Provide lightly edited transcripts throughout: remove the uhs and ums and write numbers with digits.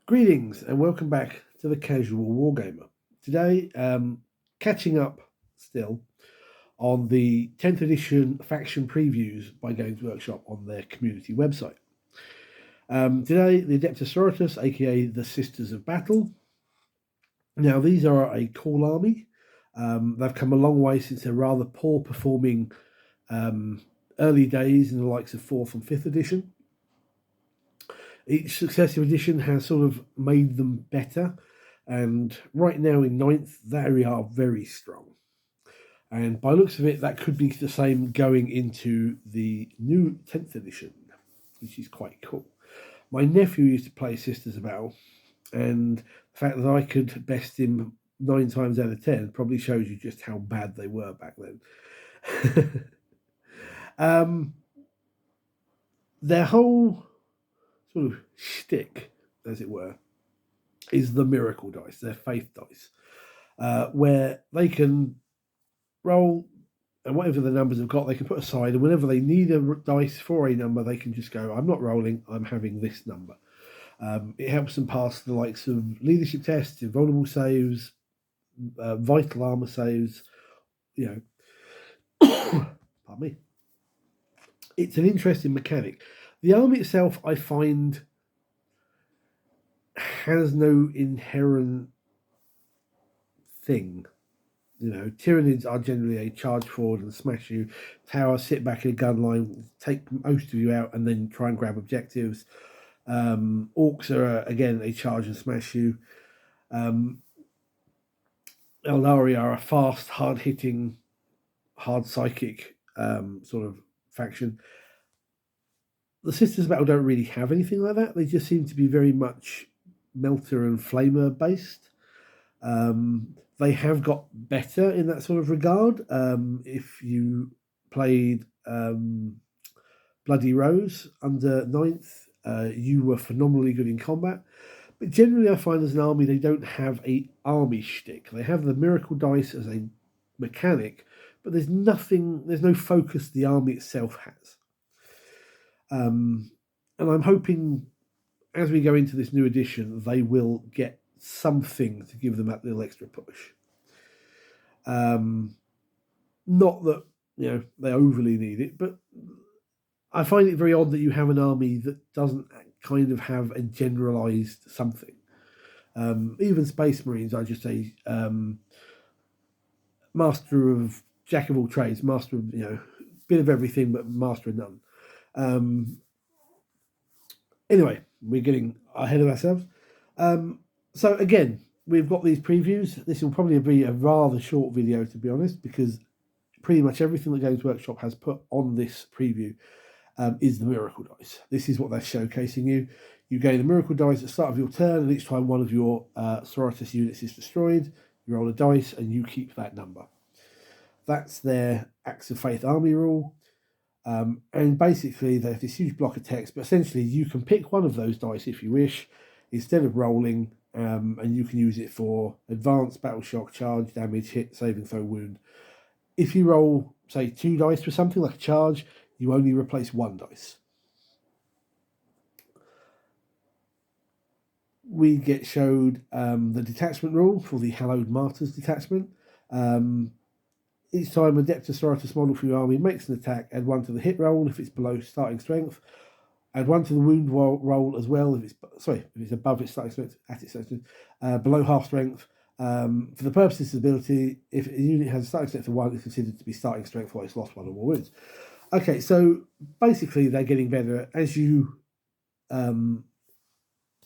Greetings and welcome back to the Casual Wargamer. Today, catching up still on the 10th edition faction previews by Games Workshop on their community website. Today, the Adepta Sororitas, aka the Sisters of Battle. Now, these are a cool army. They've come a long way since their rather poor performing early days in the likes of 4th and 5th edition. Each successive edition has sort of made them better, and right now in 9th, they are very strong. And by looks of it, that could be the same going into the new 10th edition, which is quite cool. My nephew used to play Sisters of Battle, and the fact that I could best him 9 times out of 10 probably shows you just how bad they were back then. Their whole sort of shtick, as it were, is the miracle dice, their faith dice, where they can roll, and whatever the numbers have got, they can put aside, and whenever they need a dice for a number, they can just go, I'm not rolling, I'm having this number. It helps them pass the likes of leadership tests, invulnerable saves, vital armor saves, pardon me. It's an interesting mechanic. The army itself, I find, has no inherent thing. Tyranids are generally a charge forward and smash you. Towers sit back in a gun line, take most of you out, and then try and grab objectives. Orcs are, again, a charge and smash you. Eldari are a fast, hard-hitting, hard psychic sort of faction. The Sisters of Battle don't really have anything like that. They just seem to be very much Melter and Flamer based. They have got better in that sort of regard. If you played Bloody Rose under 9th, you were phenomenally good in combat. But generally I find as an army they don't have a army shtick. They have the miracle dice as a mechanic, but there's no focus the army itself has. And I'm hoping as we go into this new edition, they will get something to give them that little extra push. Not that they overly need it, but I find it very odd that you have an army that doesn't kind of have a generalized something. Even Space Marines, I just say, master of jack of all trades, master of bit of everything, but master of none. Anyway, we're getting ahead of ourselves. So again, we've got these previews. This will probably be a rather short video, to be honest, because pretty much everything that Games Workshop has put on this preview is the miracle dice. This is what they're showcasing you. You gain the miracle dice at the start of your turn, and each time one of your Sororitas units is destroyed, you roll a dice and you keep that number. That's their Acts of Faith army rule. And basically they have this huge block of text, but essentially you can pick one of those dice if you wish, instead of rolling, and you can use it for advanced, battle shock, charge, damage, hit, saving throw, wound. If you roll, say, 2 dice for something like a charge, you only replace 1 dice. We get showed the detachment rule for the Hallowed Martyrs detachment. Each time a Adepta Sororitas model for your army makes an attack, add 1 to the hit roll if it's below starting strength, add 1 to the wound roll as well if it's above its starting strength, at its starting strength, below half strength. For the purpose of this ability, if a unit has a starting strength of 1, it's considered to be starting strength while it's lost 1 or more wounds. Okay, so basically they're getting better as you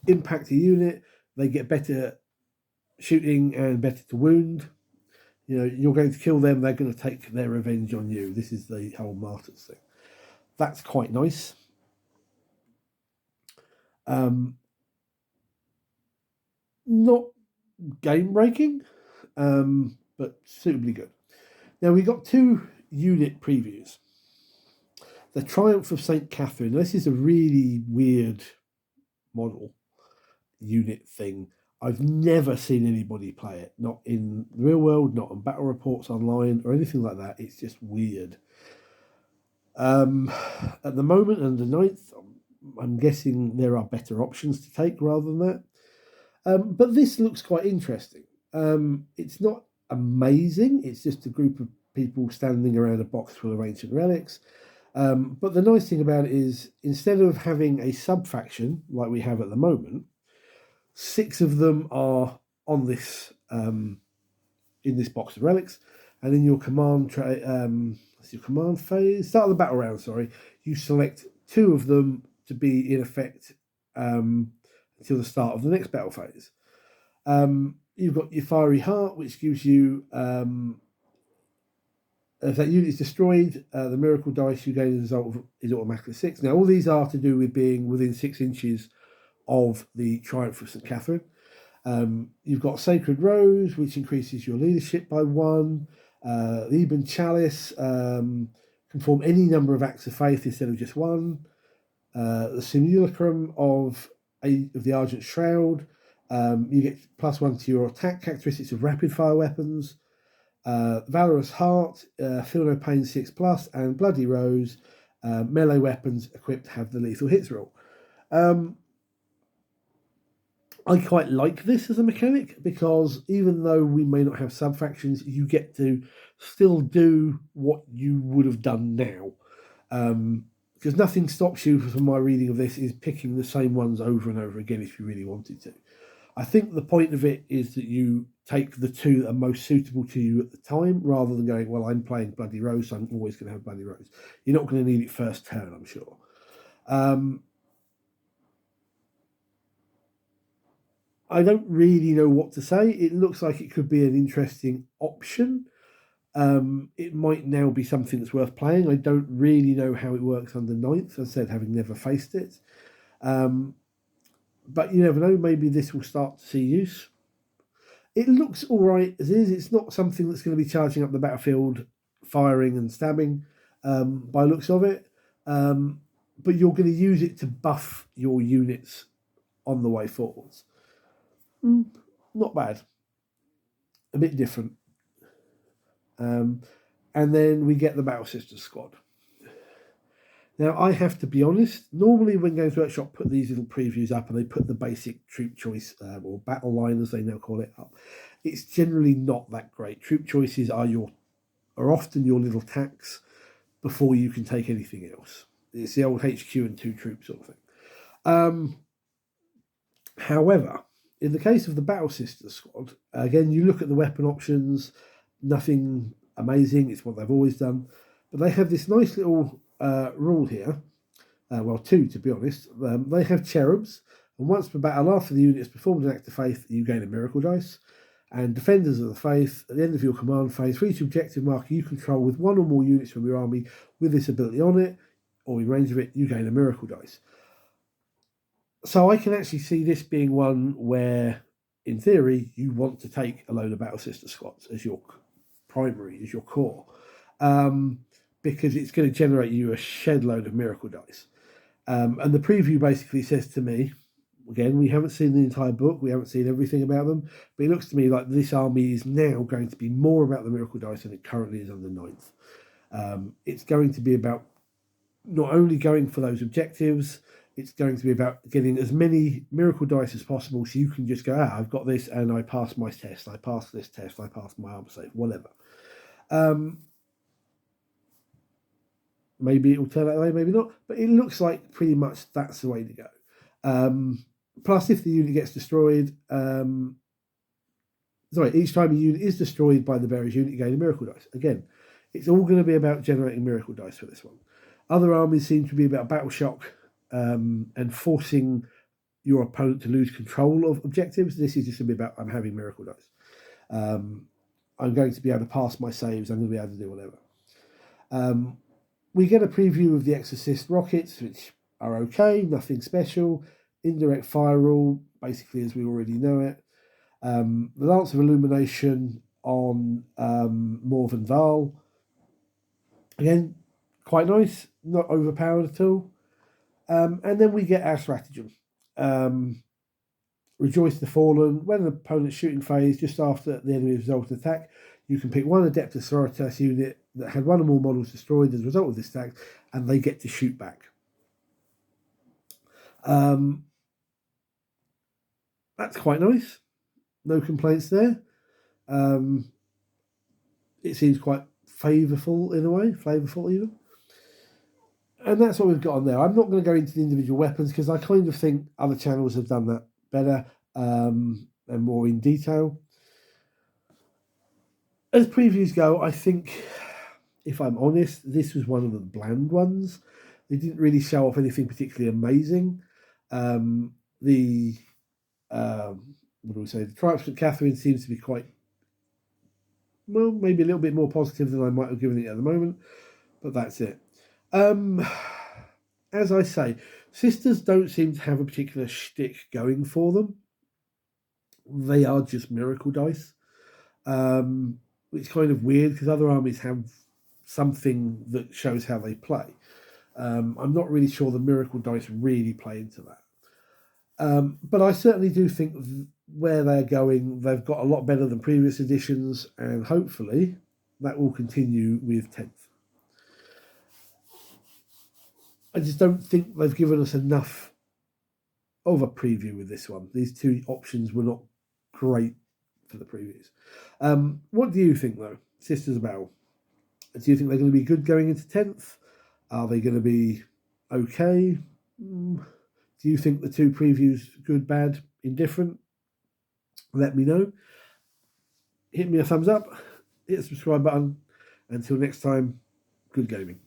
impact a unit. They get better shooting and better to wound. You're going to kill them, they're going to take their revenge on you. This is the whole martyrs thing. That's quite nice. Not game breaking, but suitably good. Now we got 2 unit previews. The Triumph of St. Catherine. This is a really weird model unit thing. I've never seen anybody play it, not in the real world, not on battle reports online or anything like that. It's just weird. At the moment, under 9th, I'm guessing there are better options to take rather than that. But this looks quite interesting. It's not amazing. It's just a group of people standing around a box full of ancient relics. But the nice thing about it is, instead of having a sub-faction like we have at the moment, 6 of them are on this in this box of relics, and in your command your command phase, start of the battle round. Sorry, you select 2 of them to be in effect until the start of the next battle phase. You've got your Fiery Heart, which gives you if that unit is destroyed, the miracle dice you gain as a result is automatically 6. Now, all these are to do with being within 6 inches of the Triumph of St. Catherine. You've got Sacred Rose, which increases your leadership by 1. The Eben Chalice can form any number of acts of faith instead of just 1. The Simulacrum of the Argent Shroud, you get +1 to your attack characteristics of rapid fire weapons. Valorous Heart, Feel No Pain 6+, and Bloody Rose, melee weapons equipped have the lethal hits roll. I quite like this as a mechanic, because even though we may not have sub-factions, you get to still do what you would have done now. Because nothing stops you, from my reading of this, is picking the same ones over and over again if you really wanted to. I think the point of it is that you take the 2 that are most suitable to you at the time, rather than going, well, I'm playing Bloody Rose, so I'm always going to have Bloody Rose. You're not going to need it first turn, I'm sure. I don't really know what to say. It looks like it could be an interesting option. It might now be something that's worth playing. I don't really know how it works under 9th, as I said, having never faced it. But you never know, maybe this will start to see use. It looks all right as is. It's not something that's going to be charging up the battlefield, firing and stabbing, by looks of it. But you're going to use it to buff your units on the way forwards. Not bad. A bit different. And then we get the Battle Sisters squad. Now, I have to be honest, normally when Games Workshop put these little previews up and they put the basic troop choice, or battle line as they now call it, up, it's generally not that great. Troop choices are often your little tax before you can take anything else. It's the old HQ and 2 troops sort of thing. However, in the case of the Battle Sisters squad, again, you look at the weapon options, nothing amazing, it's what they've always done, but they have this nice little rule here, 2 to be honest. They have cherubs, and once per battle after the unit has performed an act of faith, you gain a miracle dice. And Defenders of the Faith, at the end of your command phase, for each objective marker you control with 1 or more units from your army with this ability on it, or in range of it, you gain a miracle dice. So I can actually see this being one where, in theory, you want to take a load of Battle Sister squads as your primary, as your core, because it's going to generate you a shed load of miracle dice. And the preview basically says to me, again, we haven't seen the entire book, we haven't seen everything about them, but it looks to me like this army is now going to be more about the miracle dice than it currently is under 9th. It's going to be about not only going for those objectives, it's going to be about getting as many miracle dice as possible, so you can just go, I've got this and I passed my test, I passed this test, I passed my armor save, whatever. Maybe it will turn out that way, maybe not, but it looks like pretty much that's the way to go. Plus, if the unit gets destroyed, each time a unit is destroyed by the bearer's unit, you gain a miracle dice. Again, it's all going to be about generating miracle dice for this one. Other armies seem to be about battle shock and forcing your opponent to lose control of objectives. This is just going to be about, I'm having miracle dice. I'm going to be able to pass my saves. I'm going to be able to do whatever. We get a preview of the Exorcist rockets, which are okay, nothing special. Indirect fire rule, basically as we already know it. The Lance of Illumination on Morven Val. Again, quite nice, not overpowered at all. And then we get our stratagem. Rejoice the Fallen. When an opponent's shooting phase, just after the enemy result attack, you can pick one Adepta Sororitas unit that had 1 or more models destroyed as a result of this attack, and they get to shoot back. that's quite nice. No complaints there. It seems quite flavorful in a way, flavorful even. And that's what we've got on there. I'm not going to go into the individual weapons because I kind of think other channels have done that better and more in detail. As previews go, I think, if I'm honest, this was one of the bland ones. They didn't really show off anything particularly amazing. The what do we say? The Triumphant Catherine seems to be quite, well, maybe a little bit more positive than I might have given it at the moment, but that's it. As I say, sisters don't seem to have a particular shtick going for them. They are just miracle dice. It's kind of weird because other armies have something that shows how they play. I'm not really sure the miracle dice really play into that. But I certainly do think where they're going, they've got a lot better than previous editions, and hopefully that will continue with 10th. I just don't think they've given us enough of a preview with this one. These two options were not great for the previews. What do you think, though, Sisters of Battle? Do you think they're going to be good going into 10th? Are they going to be okay? Do you think the two previews, good, bad, indifferent? Let me know. Hit me a thumbs up, hit the subscribe button. Until next time, good gaming.